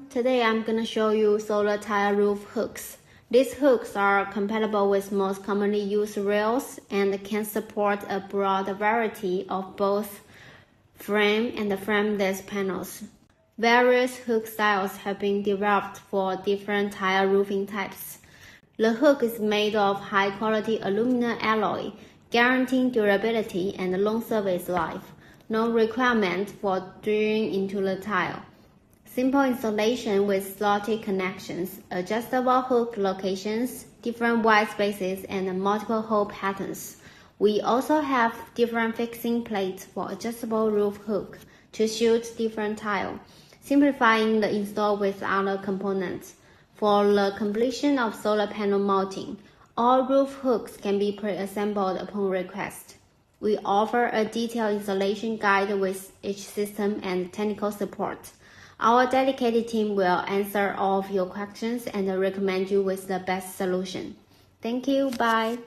Today I'm gonna show you solar tile roof hooks. These hooks are compatible with most commonly used rails and can support a broad variety of both frame and frameless panels. Various hook styles have been developed for different tile roofing types. The hook is made of high-quality aluminum alloy, guaranteeing durability and long service life. No requirement for drilling into the tile. Simple installation with slotted connections, adjustable hook locations, different white spaces, and multiple hole patterns. We also have different fixing plates for adjustable roof hook to shoot different tile, simplifying the install with other components. For the completion of solar panel mounting, all roof hooks can be pre-assembled upon request. We offer a detailed installation guide with each system and technical support. Our dedicated team will answer all of your questions and recommend you with the best solution. Thank you. Bye.